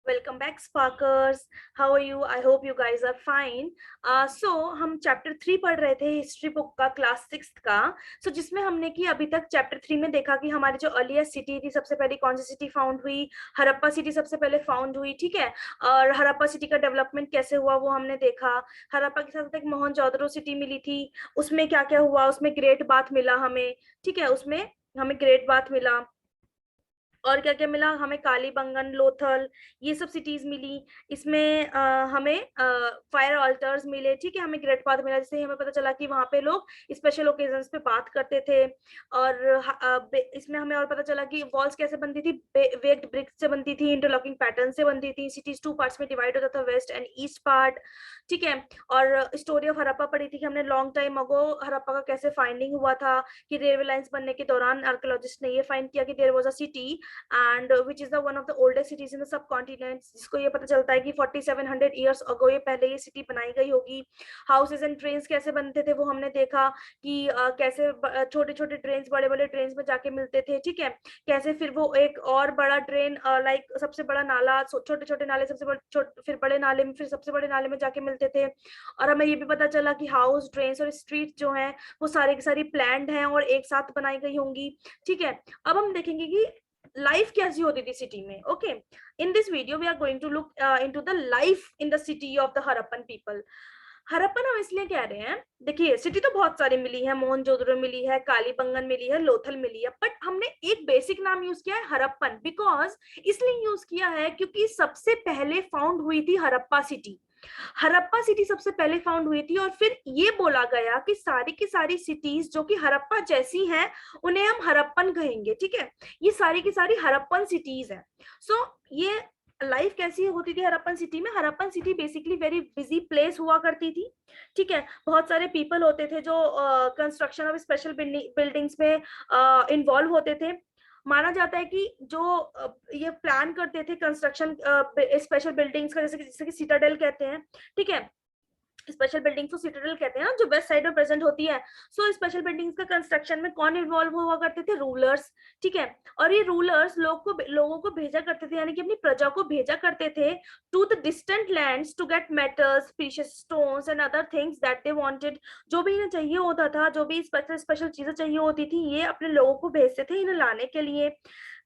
Welcome back, Sparkers. How are you? I hope you guys are fine. So हम chapter 3 पढ़ रहे थे history book का, class 6 का. जिसमें हमने कि अभी तक चैप्टर 3 में देखा कि हमारी जो अर्लीस्ट सिटी थी, सबसे पहले कौन सी सिटी फाउंड हुई. हड़प्पा सिटी सबसे पहले फाउंड हुई, ठीक है. और हड़प्पा सिटी का डेवलपमेंट कैसे हुआ वो हमने देखा. हड़प्पा के साथ एक मोहनजोदड़ो सिटी मिली थी, उसमें क्या क्या हुआ, उसमें ग्रेट बाथ मिला हमें, ठीक है. उसमें हमें ग्रेट बाथ मिला और क्या क्या मिला हमें, कालीबंगन, लोथल, ये सब सिटीज मिली. इसमें हमें फायर ऑल्टर्स मिले, ठीक है. हमें ग्रेट बाथ मिला, जिससे हमें पता चला कि वहां पे लोग स्पेशल ओकेजन्स पे बात करते थे. और इसमें हमें और पता चला कि वॉल्स कैसे बनती थी, वेक्ड ब्रिक से बनती थी, इंटरलॉकिंग पैटर्न से बनती थी. सिटीज 2 पार्ट्स में डिवाइड होता था, वेस्ट एंड ईस्ट पार्ट, ठीक है. और स्टोरी ऑफ हड़प्पा पढ़ी थी कि हमने लॉन्ग टाइम अगो हड़प्पा का कैसे फाइंडिंग हुआ था, कि रेलवे लाइंस बनने के दौरान आर्कियोलॉजिस्ट ने ये फाइंड किया कि there was a city and which is the one of the oldest cities in the subcontinent, जिसको ये पता चलता है कि 4700 years ago ये पहले ये सिटी बनाई गई होगी. हाउसेस एंड ट्रेन्स कैसे बनते थे वो हमने देखा कि कैसे छोटे छोटे ट्रेन्स बड़े बड़े ट्रेन्स में जाके मिलते थे, ठीक है. कैसे फिर वो एक और बड़ा ट्रेन लाइक सबसे बड़ा नाला, छोटे छोटे नाले सबसे बड़े, फिर बड़े नाले में, फिर सबसे बड़े नाले में जाके मिलते थे. और हमें ये भी पता चला कि हाउस, ट्रेन्स और स्ट्रीट जो है वो सारी की सारी प्लान्ड हैं और एक साथ बनाई गई होंगी, ठीक है. अब हम देखेंगे कि लाइफ कैसी होती थी सिटी में. Okay, in this video we are going to look into the life in the city of the Harappan people. Harappan हम इसलिए कह रहे हैं, देखिए सिटी तो बहुत सारी मिली है, मोहनजोदड़ो मिली है, कालीबंगन मिली है, लोथल मिली है, बट हमने एक बेसिक नाम यूज किया है हड़प्पन. बिकॉज इसलिए यूज किया है क्योंकि सबसे पहले फाउंड हुई थी हड़प्पा सिटी. हड़प्पा सिटी सबसे पहले फाउंड हुई थी और फिर ये बोला गया कि सारी की सारी सिटीज जो कि हड़प्पा जैसी हैं उन्हें हम हड़प्पन कहेंगे, ठीक है. ये सारी की सारी हड़प्पन सिटीज हैं. ये लाइफ कैसी होती थी हड़प्पन सिटी में. Harappan city basically very busy place हुआ करती थी, ठीक है. बहुत सारे पीपल होते थे जो कंस्ट्रक्शन ऑफ स्पेशल बिल्डिंग्स में इन्वॉल्व होते थे. माना जाता है कि जो ये प्लान करते थे कंस्ट्रक्शन स्पेशल बिल्डिंग्स का, जैसे कि सिटाडेल कहते हैं, ठीक है. स्पेशल बिल्डिंग्स को सिटाडेल कहते हैं ना, जो वेस्ट साइड में प्रेजेंट होती है. स्पेशल बिल्डिंग्स का कंस्ट्रक्शन में कौन इन्वॉल्व हुआ करते थे? रूलर्स, ठीक है. और ये रूलर्स लोगों को भेजा करते थे, यानी कि अपनी प्रजा को भेजा करते थे to the distant lands to get metals, precious stones and other things that they wanted. जो भी इन्हें चाहिए होता था, जो भी स्पेशल चीजें चाहिए होती थी, ये अपने लोगों को भेजते थे इन्हें लाने के लिए.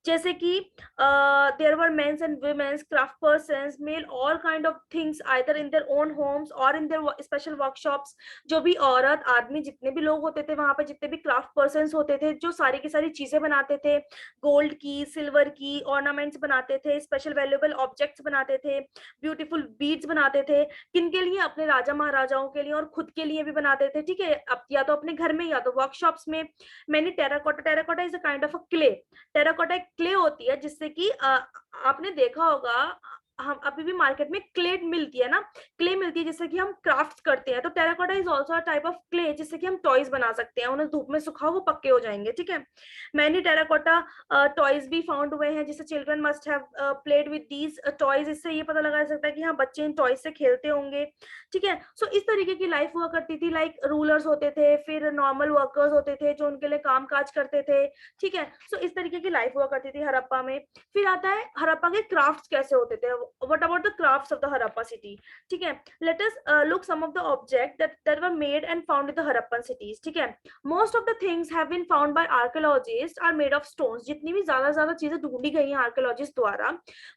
जैसे कि there were mens and womens, craft persons, male all kind of things either in their own homes और इन देयर स्पेशल वर्कशॉप्स. जो भी औरत आदमी जितने भी लोग होते थे वहां पर, जितने भी क्राफ्ट पर्सन्स होते थे, जो सारी की सारी चीजें बनाते थे, गोल्ड की, सिल्वर की ऑर्नामेंट्स बनाते थे, स्पेशल वैल्यूएबल ऑब्जेक्ट्स बनाते थे, ब्यूटीफुल बीड्स बनाते थे. किनके लिए? अपने राजा महाराजाओं के लिए और खुद के लिए भी बनाते थे, ठीक है. अब या तो अपने घर में या तो वर्कशॉप्स में. मैंने terracotta is a kind of a clay. Terracotta clay होती है जिससे कि आपने देखा होगा, हम अभी भी मार्केट में क्ले मिलती है ना, क्ले मिलती है जिससे कि हम क्राफ्ट्स करते हैं. तो terracotta is also a type of clay जिससे कि हम टॉयज बना सकते हैं. उन्हें धूप में सुखाओ, वो पक्के हो जाएंगे, ठीक है. मैनी टेराकोटा टॉयज भी फाउंड हुए हैं, जिससे children must have played with these toys. इससे ये पता लगा सकता है कि हाँ, बच्चे इन टॉयज से खेलते होंगे, ठीक है. इस तरीके की लाइफ हुआ करती थी. लाइक रूलर्स होते थे, फिर नॉर्मल वर्कर्स होते थे जो उनके लिए काम काज करते थे, ठीक है. इस तरीके की लाइफ हुआ करती थी हड़प्पा में. फिर आता है हड़प्पा के क्राफ्ट्स कैसे होते थे. What about the crafts of the Harappa city, ठीक है. Let us look some of the object that were made and found in the Harappan cities, ठीक है. Most of the things have been found by archaeologist are made of stones. जितनी भी ज्यादा चीजें ढूंढी गई हैं आर्कियोलॉजिस्ट द्वारा,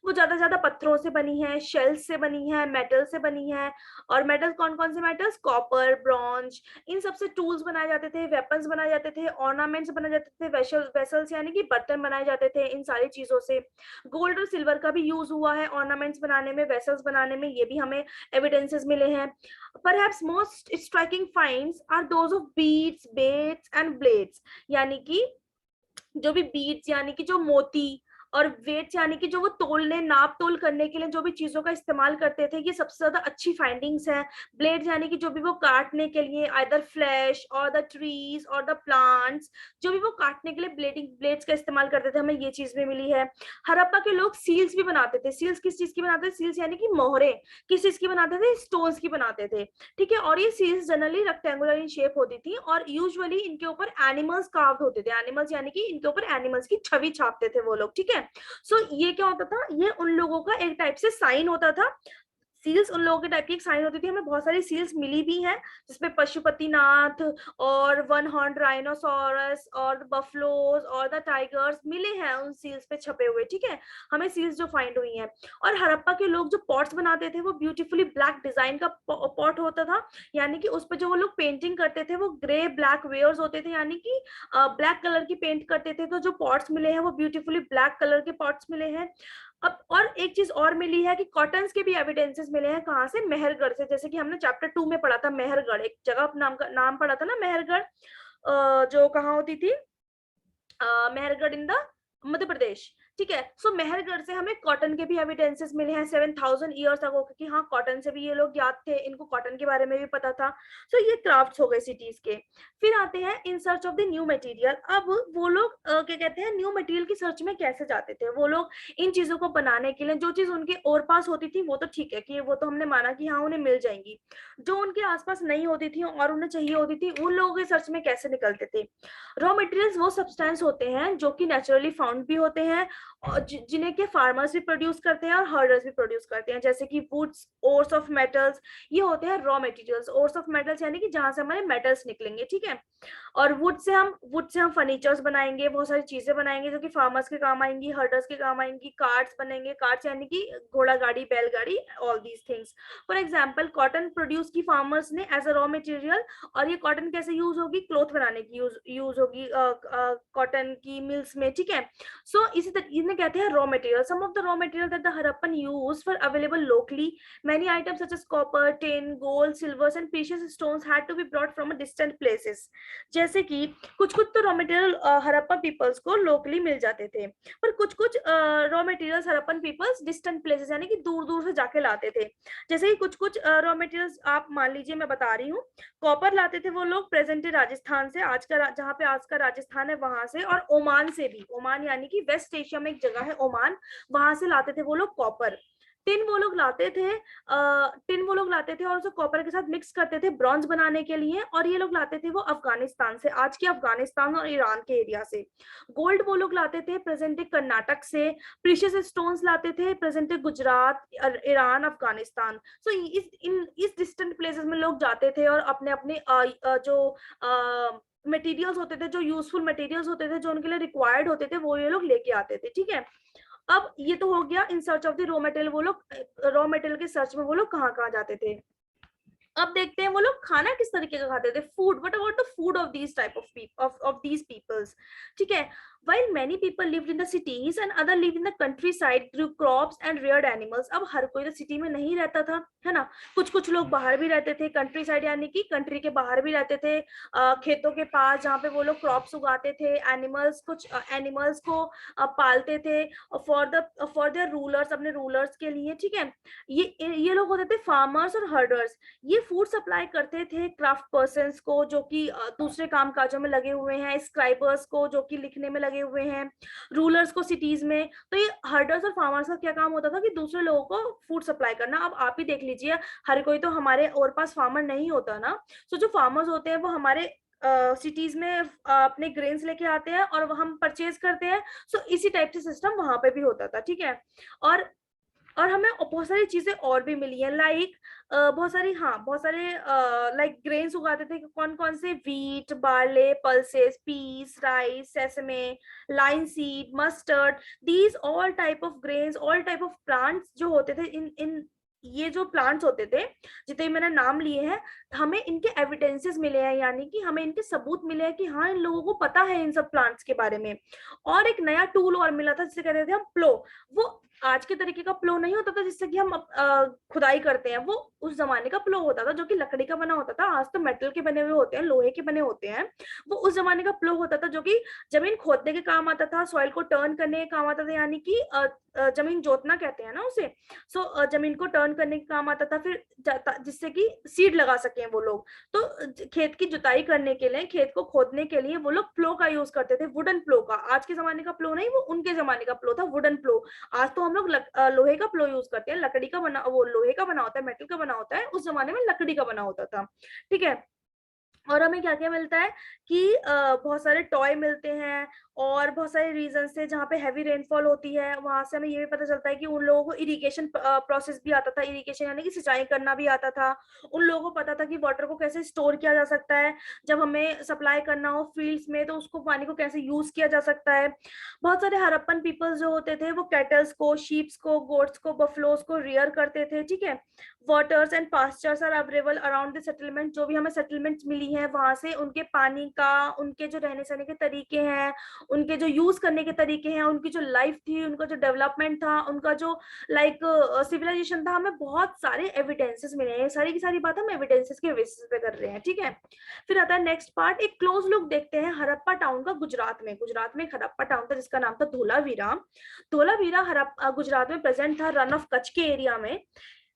वो ज्यादा पत्थरों से बनी है, शेल्स से बनी है, मेटल से बनी है. और मेटल कौन कौन से मेटल्स? कॉपर, ब्रॉन्ज, इन सबसे टूल्स बनाए जाते थे, वेपन्स बनाए जाते थे, ऑर्नामेंट्स बनाए जाते थे, वेसल्स यानी कि बर्तन बनाए जाते थे इन सारी चीजों से. गोल्ड और सिल्वर का भी यूज हुआ है ऑर्नामेंट्स बनाने में, वेसल्स बनाने में, ये भी हमें एविडेंसेस मिले हैं. Perhaps most striking finds are those of beads, weights and blades. यानी कि जो भी बीड्स यानी कि जो मोती, और वेट्स यानी कि जो वो तोलने, नाप तोल करने के लिए जो भी चीजों का इस्तेमाल करते थे, ये सबसे ज्यादा अच्छी फाइंडिंग्स हैं. ब्लेड्स यानी कि जो भी वो काटने के लिए, आइदर फ्लैश और द ट्रीज और द प्लांट्स, जो भी वो काटने के लिए ब्लेड्स का इस्तेमाल करते थे, हमें ये चीज भी मिली है. हड़प्पा के लोग सील्स भी बनाते थे. सील्स किस चीज की बनाते थे? सील्स यानी कि मोहरे किस चीज की बनाते थे? स्टोन्स की बनाते थे, ठीक है. और ये seals generally rectangular in shape होती थी और यूजुअली इनके ऊपर एनिमल्स कार्व्ड होते थे. एनिमल्स यानी कि इनके ऊपर एनिमल्स की छवि छापते थे वो लोग, ठीक है. है। सो ये क्या होता था, ये उन लोगों का एक टाइप से साइन होता था। सील्स उन लोगों के टाइप की एक साइन होती थी। हमें बहुत सारी सील्स मिली भी हैं, जिसमें पशुपतिनाथ और वन हॉर्न राइनोसोरस और बफलोज और द टाइगर्स मिले हैं उन सील्स पे छपे हुए, ठीक है, हमें सील्स जो फाइंड हुई हैं। और हड़प्पा के लोग जो पॉट्स बनाते थे वो ब्यूटीफुली ब्लैक डिजाइन का पॉट होता था, यानी कि उस पर जो वो लोग पेंटिंग करते थे वो ग्रे ब्लैक वेयर्स होते थे, यानी कि ब्लैक कलर की पेंट करते थे। तो जो पॉट्स मिले हैं वो ब्यूटीफुली ब्लैक कलर के पॉट्स मिले हैं। अब और एक चीज और मिली है कि कॉटन्स के भी एविडेंसेस मिले हैं, कहाँ से, मेहरगढ़ से। जैसे कि हमने चैप्टर 2 में पढ़ा था, मेहरगढ़ एक जगह नाम पढ़ा था ना, मेहरगढ़, जो कहाँ होती थी, मेहरगढ़ इन द मध्य प्रदेश, ठीक है। सो मेहरगढ़ से हमें कॉटन के भी एविडेंसेस मिले हैं 7000 ईयर्स अगो, क्योंकि हाँ कॉटन से भी ये लोग याद थे, इनको कॉटन के बारे में भी पता था। सो ये क्राफ्ट्स हो गए सिटीज के। फिर आते हैं in search of the new material. अब वो लोग क्या कहते हैं, न्यू मटेरियल की सर्च में कैसे जाते थे वो लोग, इन चीजों को बनाने के लिए। जो चीज उनके और पास होती थी वो तो ठीक है कि वो तो हमने माना कि हाँ उन्हें मिल जाएंगी, जो उनके आसपास नहीं होती थी और उन्हें चाहिए होती थी, उन लोगों के सर्च में कैसे निकलते थे। रॉ मटेरियल्स वो सब्सटेंस होते हैं जो कि नेचुरली फाउंड भी होते हैं और जिन्हें के फार्मर्स भी प्रोड्यूस करते हैं और हर्डर्स भी प्रोड्यूस करते हैं, जैसे कि वुड्स, ओर्स ऑफ मेटल्स, ये होते हैं raw materials. Ores of metals यानी कि जहां से हमारे मेटल्स निकलेंगे, ठीक है। और वुड से हम फर्नीचर्स बनाएंगे, बहुत सारी चीजें बनाएंगे जो कि फार्मर्स के काम आएंगी, हर्डर्स के काम आएंगी। कार्ड्स बनेंगे, कार्ड्स यानी कि घोड़ा गाड़ी, बैलगाड़ी, all these things. For example cotton produce की फार्मर्स ने एज अ रॉ मटेरियल, और ये कॉटन कैसे यूज होगी, क्लोथ बनाने की यूज होगी कॉटन की मिल्स में, ठीक है। सो इसी इन्हें कहते हैं raw material. Some of the raw material that the Harappan use for available locally, many items such as copper, tin, gold, silvers and precious stones had to be brought from a distant places। जैसे कि कुछ कुछ तो raw material Harappa peoples को locally मिल जाते थे, पर कुछ कुछ raw materials Harappan peoples distant places यानी कि दूर दूर से जाके लाते थे। जैसे कि कुछ कुछ रॉ मटेरियल्स आप मान लीजिए, मैं बता रही हूँ, कॉपर लाते थे वो लोग प्रेजेंट राजस्थान से, आज का जहाँ पे आज का राजस्थान है वहां से, और ओमान से भी। ओमान यानी कि वेस्ट एशिया में एक जगह है ओमान, वहां से लाते थे वो लोग कॉपर। टिन वो लोग लाते थे, और उसे कॉपर के साथ मिक्स करते थे ब्रॉन्ज बनाने के लिए, और ये लोग लाते थे वो अफगानिस्तान से, आज के अफगानिस्तान और ईरान के एरिया से। गोल्ड वो लोग लाते थे प्रेजेंट कर्नाटक से। प्रीशियस स्टोन्स लाते थे प्रेजेंट गुजरात, ईरान, अफगानिस्तान। सो इस डिस्टेंट प्लेसेस में लोग जाते थे और अपने अपने जो मटेरियल्स होते थे, जो यूजफुल मटेरियल्स होते थे, जो उनके लिए रिक्वायर्ड होते थे, वो ये लोग लेके आते थे, ठीक है। अब ये तो हो गया in search of the raw material, वो लोग रॉ मटेरियल के सर्च में वो लोग कहाँ कहाँ जाते थे। अब देखते हैं वो लोग खाना किस तरीके का खाते थे, food. What about the food of these type of these peoples, ठीक है। while many people lived in the cities and other lived in the countryside, grew crops and reared animals। अब हर कोई तो सिटी में नहीं रहता था, है ना, कुछ कुछ लोग बाहर भी रहते थे, कंट्री साइड यानी कि कंट्री के बाहर भी रहते थे, खेतों के पास, जहाँ पे वो लोग क्रॉप्स उगाते थे, एनिमल्स, कुछ एनिमल्स को पालते थे फॉर देयर रूलर्स, अपने रूलर्स के लिए, ठीक है। ये लोग होते थे फार्मर्स और हर्डर्स। ये फूड सप्लाई करते थे क्राफ्ट पर्सन्स को, जो कि दूसरे काम काजों में लगे हुए हैं, स्क्राइबर्स को जो कि लिखने में लगे हुए हैं, रूलर्स को सिटीज में। तो ये हर्डर्स और फार्मर्स का क्या काम होता था कि दूसरे लोगों को फूड सप्लाई करना। अब आप ही देख लीजिए, हर कोई तो हमारे और पास फार्मर नहीं होता ना। तो जो फार्मर्स होते हैं वो हमारे सिटीज में अपने ग्रेन्स लेके आते हैं और हम परचेज करते हैं। सो इसी टाइप से सिस्टम वहां पे भी होता था, ठीक है। और और हमें बहुत सारी चीजें और भी मिली है, लाइक बहुत सारे लाइक ग्रेन्स उगाते थे। कौन कौन से, wheat, barley, pulses, peas, rice, sesame, linseed, mustard, these all type of grains, all type of plants जो होते थे। इन इन ये जो प्लांट्स होते थे जितने मैंने नाम लिए हैं, हमें इनके एविडेंसेस मिले हैं, यानी कि हमें इनके सबूत मिले हैं कि हाँ इन लोगों को पता है इन सब प्लांट्स के बारे में। और एक नया टूल और मिला था जिसे कहते थे हम प्लो। वो आज के तरीके का प्लो नहीं होता था जिससे कि हम खुदाई करते हैं, वो उस जमाने का प्लो होता था जो कि लकड़ी का बना होता था। आज तो मेटल के बने हुए होते हैं, लोहे के बने होते हैं। वो उस जमाने का प्लो होता था जो कि जमीन खोदने के काम आता था, सॉइल को टर्न करने के काम आता था, यानी कि जमीन जोतना कहते हैं ना उसे। सो जमीन को टर्न करने के काम आता था, फिर जिससे कि सीड लगा सके वो लोग। तो खेत की जुताई करने के लिए, खेत को खोदने के लिए वो लोग प्लो का यूज करते थे, वुडन प्लो का। आज के जमाने का प्लो नहीं, वो उनके जमाने का प्लो था, वुडन प्लो। आज तो हम लोग लोहे का प्लो यूज करते हैं, लकड़ी का बना, वो लोहे का बना होता है, मेटल का बना होता है, उस जमाने में लकड़ी का बना होता था, ठीक है। और हमें क्या क्या मिलता है कि बहुत सारे टॉय मिलते हैं, और बहुत सारे रीजन से जहाँ पे हैवी रेनफॉल होती है वहां से हमें ये भी पता चलता है कि उन लोगों को इरिगेशन प्रोसेस भी आता था, इरिगेशन यानी कि सिंचाई करना भी आता था। उन लोगों को पता था कि वाटर को कैसे स्टोर किया जा सकता है, जब हमें सप्लाई करना हो फील्ड्स में तो उसको पानी को कैसे यूज किया जा सकता है। बहुत सारे हड़प्पन पीपल्स जो होते थे वो कैटल्स को, शीप्स को, गोट्स को, बफलोस को रियर करते थे, ठीक है। Waters and pastures are available around the settlement, जो भी हमें सेटलमेंट्स मिली है वहां से उनके पानी का, उनके जो रहने सहने के तरीके हैं, उनके जो यूज करने के तरीके हैं, उनकी जो लाइफ थी, उनका जो डेवलपमेंट था, उनका जो लाइक सिविलाइजेशन था, हमें बहुत सारे एविडेंसेस मिले हैं। सारी की सारी बात हम एविडेंसेस के बेसिस पे कर रहे हैं, ठीक है। फिर आता है नेक्स्ट पार्ट, एक क्लोज लुक देखते हैं हड़प्पा टाउन का गुजरात में। गुजरात में एक हड़प्पा टाउन था जिसका नाम था धोलावीरा। धोलावीरा हड़प्पा गुजरात में प्रेजेंट था, रन ऑफ कच्छ के एरिया में।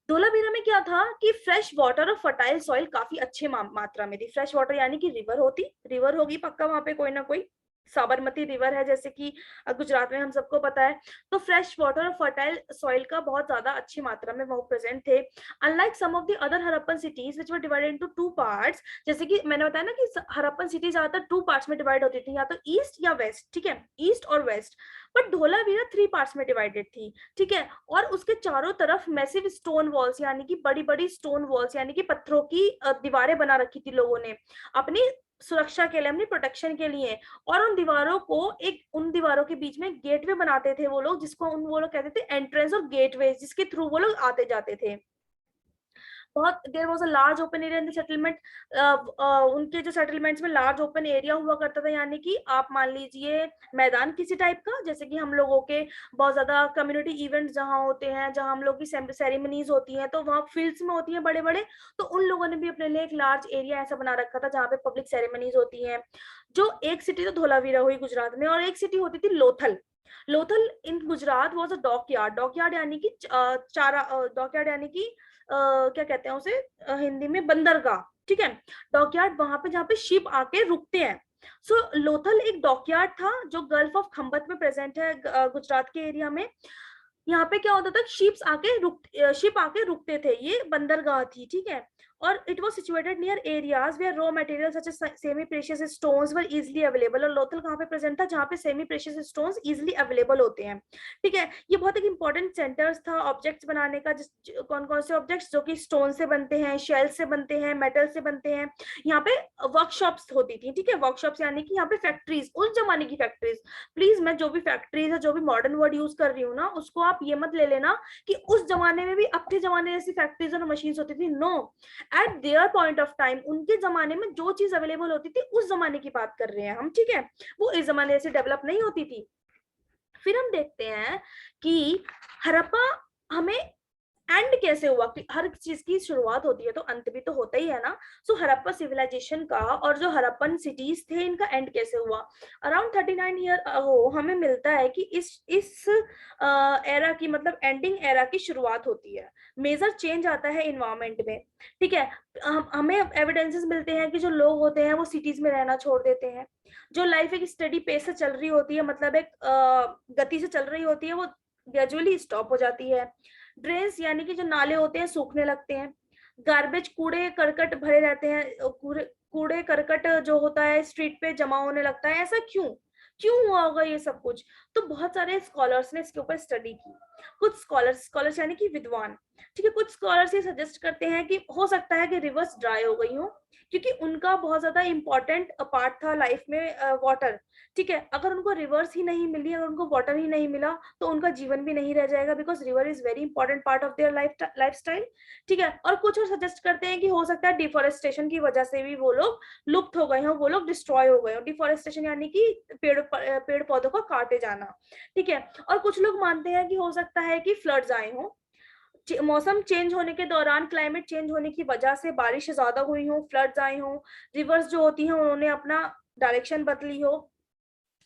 धोलावीरा में क्या था कि फ्रेश वाटर और फर्टाइल सॉइल काफी अच्छे मात्रा में थी। फ्रेश वाटर यानी कि रिवर होगी पक्का वहां पे कोई ना कोई, साबरमती रिवर है जैसे कि गुजरात में हम सबको पता है। तो फ्रेश वाटर और फर्टाइल सॉइल का बहुत ज्यादा अच्छी मात्रा में वो प्रेजेंट थे। Unlike some of the other Harappan cities which were divided into two parts, जैसे कि मैंने बताया ना कि हड़प्पन सिटी ज्यादातर टू पार्ट्स में डिवाइड होती थी, या तो ईस्ट या वेस्ट, ठीक है, ईस्ट और west. But Dholavira three parts में डिवाइडेड थी, ठीक है। और उसके चारों तरफ मैसिव स्टोन वॉल्स यानी कि बड़ी बड़ी स्टोन वॉल्स यानी कि पत्थरों की दीवारें बना रखी थी लोगों ने अपनी सुरक्षा के लिए, अपनी प्रोटेक्शन के लिए। और उन दीवारों को उन दीवारों के बीच में गेटवे बनाते थे वो लोग, जिसको वो लोग कहते थे एंट्रेंस और गेटवे, जिसके थ्रू वो लोग आते जाते थे। बहुत there was a large open area in the settlement. उनके जो सेटलमेंट्स में लार्ज ओपन एरिया हुआ करता था, यानी कि आप मान लीजिए मैदान किसी टाइप का, जैसे कि हम लोगों के बहुत ज्यादा कम्युनिटी इवेंट्स जहाँ होते हैं, जहाँ हम लोग की सेरेमनीज होती हैं तो वहाँ फील्ड्स में होती हैं बड़े बड़े। तो उन लोगों ने भी अपने लिए एक लार्ज एरिया ऐसा बना रखा था जहाँ पे पब्लिक सेरेमनीज होती हैं। जो एक सिटी तो धोलावीरा हुई गुजरात में, और एक सिटी होती थी Lothal. Lothal in Gujarat was a dockyard. Dockyard यानी कि चारा, डॉकयार्ड यानी कि क्या कहते हैं उसे हिंदी में, बंदरगाह, ठीक है। डॉकयार्ड वहां पे जहाँ पे शिप आके रुकते हैं। सो लोथल एक डॉकयार्ड था जो गल्फ ऑफ खंबत में प्रेजेंट है, गुजरात के एरिया में। यहाँ पे क्या होता था, शिप आके रुकते थे, ये बंदरगाह थी, ठीक है। और it was situated near areas where raw material such as semi precious stones were easily available. और लोथल कहाँ पे प्रेजेंट था, जहाँ पे semi precious stones easily available होते हैं, ठीक है। ये बहुत एक इंपॉर्टेंट सेंटर्स था ऑब्जेक्ट्स बनाने का, कौन कौन से ऑब्जेक्ट्स जो कि स्टोन से बनते हैं, शेल से बनते हैं, मेटल से बनते हैं। यहाँ पे वर्कशॉप्स होती थी, ठीक है। वर्कशॉप्स यानी कि यहाँ पे फैक्ट्रीज, उस जमाने की फैक्ट्रीज। प्लीज मैं जो भी फैक्ट्रीज है, जो भी मॉडर्न वर्ड यूज कर रही हूँ ना, उसको आप ये मत ले लेना कि उस जमाने में भी अपने जमाने जैसी फैक्ट्रीज और मशीन्स होती थी। No, at their point of time उनके जमाने में जो चीज अवेलेबल होती थी उस जमाने की बात कर रहे हैं हम, ठीक है। वो इस जमाने से डेवलप नहीं होती थी। फिर हम देखते हैं कि हड़प्पा हमें एंड कैसे हुआ, कि हर चीज की शुरुआत होती है तो अंत भी तो होता ही है ना। सो हड़प्पा सिविलाइजेशन का और जो हड़प्पन सिटीज थे इनका एंड कैसे हुआ। अराउंड 39 ईयर अगो हमें मिलता है कि इस एरा की, मतलब एंडिंग एरा की शुरुआत होती है। मेजर चेंज आता है इन्वायरमेंट में, ठीक है। हमें एविडेंसेस मिलते हैं कि जो लोग होते हैं वो सिटीज में रहना छोड़ देते हैं। जो लाइफ एक स्टडी पेस से चल रही होती है, मतलब एक गति से चल रही होती है, वो ग्रेजुअली स्टॉप हो जाती है। ड्रेन्स यानी कि जो नाले होते हैं सूखने लगते हैं। गार्बेज, कूड़े करकट भरे रहते हैं, कूड़े करकट जो होता है स्ट्रीट पे जमा होने लगता है। ऐसा क्यों क्यों हुआ होगा ये सब कुछ। तो बहुत सारे स्कॉलर्स ने इसके ऊपर स्टडी की। कुछ स्कॉलर्स यानी कि विद्वान, ठीक है, कुछ स्कॉलर्स ये सजेस्ट करते हैं कि हो सकता है कि रिवर्स ड्राई हो गई हो, क्योंकि उनका बहुत ज्यादा इंपॉर्टेंट पार्ट था लाइफ में वाटर, ठीक है। अगर उनको रिवर्स ही नहीं मिली, अगर उनको वाटर ही नहीं मिला तो उनका जीवन भी नहीं रह जाएगा, because river is very important part of their life style, ठीक है। और कुछ और सजेस्ट करते हैं कि हो सकता है डिफोरेस्टेशन की वजह से भी वो लोग लुप्त हो गए हो, वो लोग डिस्ट्रॉय हो गए हो। डिफोरेस्टेशन यानी कि पेड़ पौधों का काटे जाना, ठीक है। और कुछ लोग मानते हैं कि हो सकता है कि फ्लड्स आए हो, मौसम चेंज होने के दौरान, क्लाइमेट चेंज होने की वजह से बारिश ज्यादा हुई हो, फ्लड्स आए हो, रिवर्स जो होती हैं उन्होंने अपना डायरेक्शन बदली हो।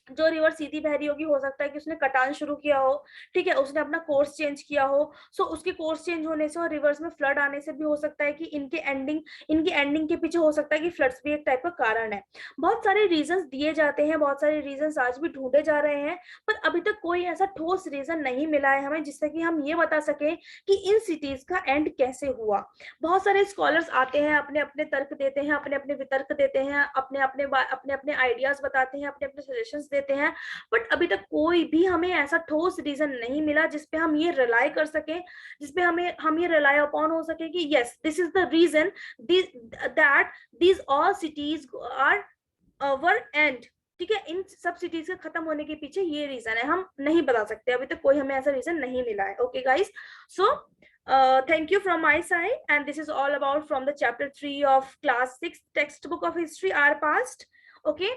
जो रिवर सीधी बह रही होगी हो सकता है कि उसने कटान शुरू किया हो, ठीक है, उसने अपना कोर्स चेंज किया हो। सो उसके कोर्स चेंज होने से और रिवर्स में फ्लड आने से भी हो सकता है कि इनकी एंडिंग के पीछे हो सकता है कि फ्लड्स भी एक टाइप का कारण है। बहुत सारे रीजंस दिए जाते हैं, बहुत सारे रीजंस आज भी ढूंढे जा रहे हैं, पर अभी तक कोई ऐसा ठोस रीजन नहीं मिला है हमें जिससे कि हम ये बता सके कि इन सिटीज का एंड कैसे हुआ। बहुत सारे स्कॉलर्स आते हैं, अपने अपने तर्क देते हैं, अपने अपने वितर्क देते हैं, अपने अपने आइडियाज बताते हैं, अपने अपने सजेशंस देते हैं, बट अभी तक कोई भी हमें ऐसा ठोस रीजन नहीं मिला जिसपे हम ये रिलाई कर सके, जिसपे हम ये रिलाई अपॉन हो सके कि yes this is the reason that these all cities are our end. ठीक है, इन सब सिटीज के खत्म होने के पीछे ये रीजन है, हम नहीं बता सकते, अभी तक कोई हमें ऐसा रीजन नहीं मिला है। Okay guys, so thank you from my side, and this is all about from the chapter 3 of class 6 textbook of history, our past. Okay,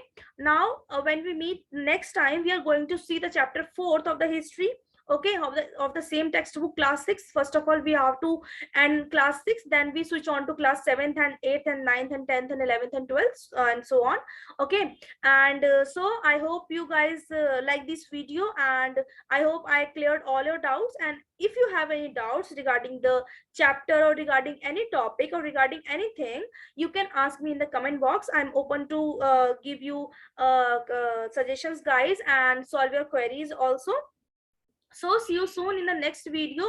now when we meet next time, we are going to see the chapter 4th of the history. Okay, of the same textbook, class 6. First of all, we have to end class 6, then we switch on to class 7th and 8th and 9th and 10th and 11th and 12th, and so on. Okay, and so I hope you guys like this video, and I hope I cleared all your doubts. And if you have any doubts regarding the chapter or regarding any topic or regarding anything, you can ask me in the comment box. I'm open to give you suggestions, guys, and solve your queries also. So see you soon in the next video,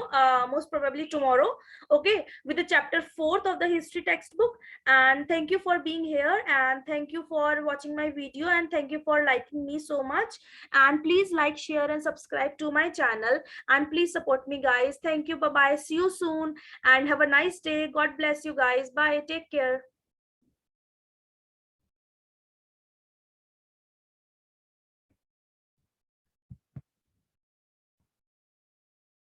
most probably tomorrow, okay, with the chapter 4th of the history textbook. And thank you for being here, and thank you for watching my video, and thank you for liking me so much. And please like, share, and subscribe to my channel, and please support me, guys. Thank you, bye bye, see you soon, and have a nice day. God bless you guys. Bye, take care.